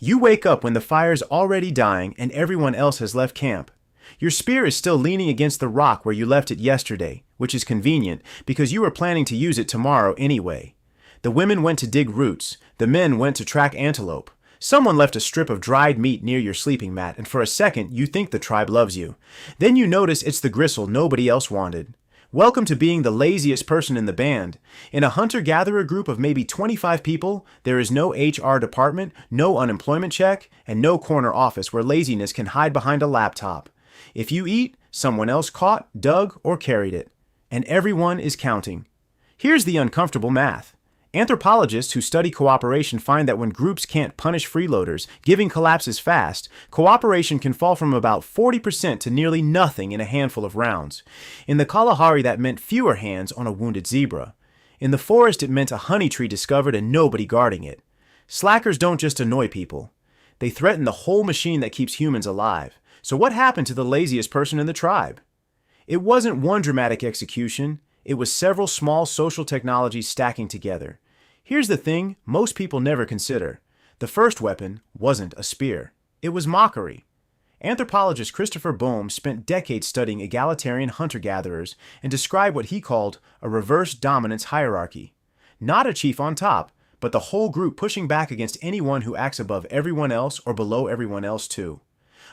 You wake up when the fire's already dying and everyone else has left camp. Your spear is still leaning against the rock where you left it yesterday, which is convenient because you were planning to use it tomorrow anyway. The women went to dig roots. The men went to track antelope. Someone left a strip of dried meat near your sleeping mat, and for a second you think the tribe loves you. Then you notice it's the gristle nobody else wanted. Welcome to being the laziest person in the band. In a hunter-gatherer group of maybe 25 people, there is no HR department, no unemployment check, and no corner office where laziness can hide behind a laptop. If you eat, someone else caught, dug, or carried it. And everyone is counting. Here's the uncomfortable math. Anthropologists who study cooperation find that when groups can't punish freeloaders, giving collapses fast, cooperation can fall from about 40% to nearly nothing in a handful of rounds. In the Kalahari, that meant fewer hands on a wounded zebra. In the forest, it meant a honey tree discovered and nobody guarding it. Slackers don't just annoy people. They threaten the whole machine that keeps humans alive. So what happened to the laziest person in the tribe? It wasn't one dramatic execution. It was several small social technologies stacking together. Here's the thing most people never consider. The first weapon wasn't a spear. It was mockery. Anthropologist Christopher Boehm spent decades studying egalitarian hunter-gatherers and described what he called a reverse dominance hierarchy. Not a chief on top, but the whole group pushing back against anyone who acts above everyone else or below everyone else too.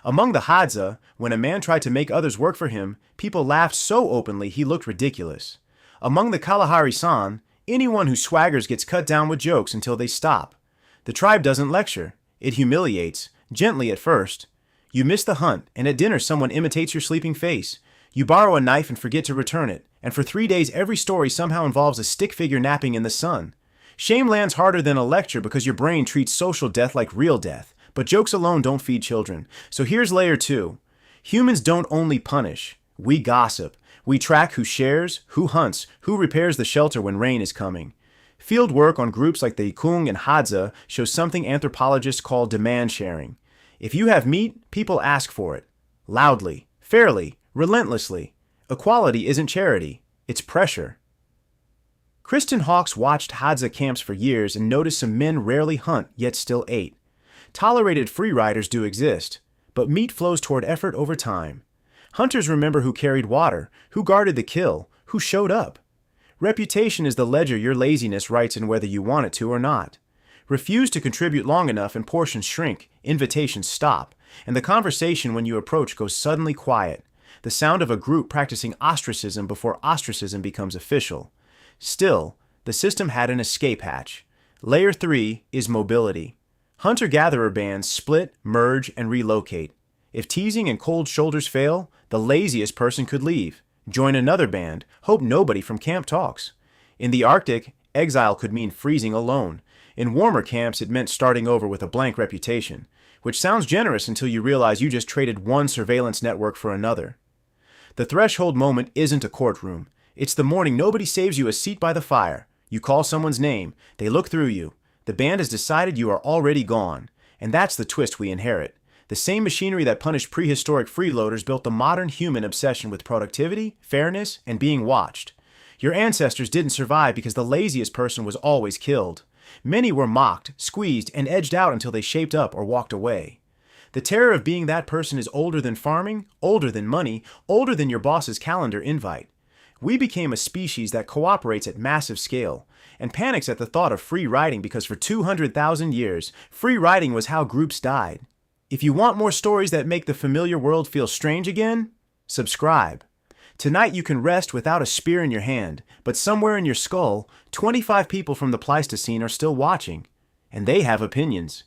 Among the Hadza, when a man tried to make others work for him, people laughed so openly he looked ridiculous. Among the Kalahari San, anyone who swaggers gets cut down with jokes until they stop. The tribe doesn't lecture. It humiliates, gently at first. You miss the hunt, and at dinner someone imitates your sleeping face. You borrow a knife and forget to return it, and for 3 days every story somehow involves a stick figure napping in the sun. Shame lands harder than a lecture because your brain treats social death like real death, but jokes alone don't feed children. So here's layer 2. Humans don't only punish. We gossip. We track who shares, who hunts, who repairs the shelter when rain is coming. Field work on groups like the Ikung and Hadza shows something anthropologists call demand sharing. If you have meat, people ask for it. Loudly, fairly, relentlessly. Equality isn't charity, it's pressure. Kristen Hawkes watched Hadza camps for years and noticed some men rarely hunt yet still ate. Tolerated free riders do exist, but meat flows toward effort over time. Hunters remember who carried water, who guarded the kill, who showed up. Reputation is the ledger your laziness writes in whether you want it to or not. Refuse to contribute long enough and portions shrink, invitations stop, and the conversation when you approach goes suddenly quiet, the sound of a group practicing ostracism before ostracism becomes official. Still, the system had an escape hatch. Layer 3 is mobility. Hunter-gatherer bands split, merge, and relocate. If teasing and cold shoulders fail, the laziest person could leave, join another band, hope nobody from camp talks. In the Arctic, exile could mean freezing alone. In warmer camps, it meant starting over with a blank reputation, which sounds generous until you realize you just traded one surveillance network for another. The threshold moment isn't a courtroom. It's the morning nobody saves you a seat by the fire. You call someone's name. They look through you. The band has decided you are already gone. And that's the twist we inherit. The same machinery that punished prehistoric freeloaders built the modern human obsession with productivity, fairness, and being watched. Your ancestors didn't survive because the laziest person was always killed. Many were mocked, squeezed, and edged out until they shaped up or walked away. The terror of being that person is older than farming, older than money, older than your boss's calendar invite. We became a species that cooperates at massive scale and panics at the thought of free riding because for 200,000 years, free riding was how groups died. If you want more stories that make the familiar world feel strange again, subscribe. Tonight you can rest without a spear in your hand, but somewhere in your skull, 25 people from the Pleistocene are still watching, and they have opinions.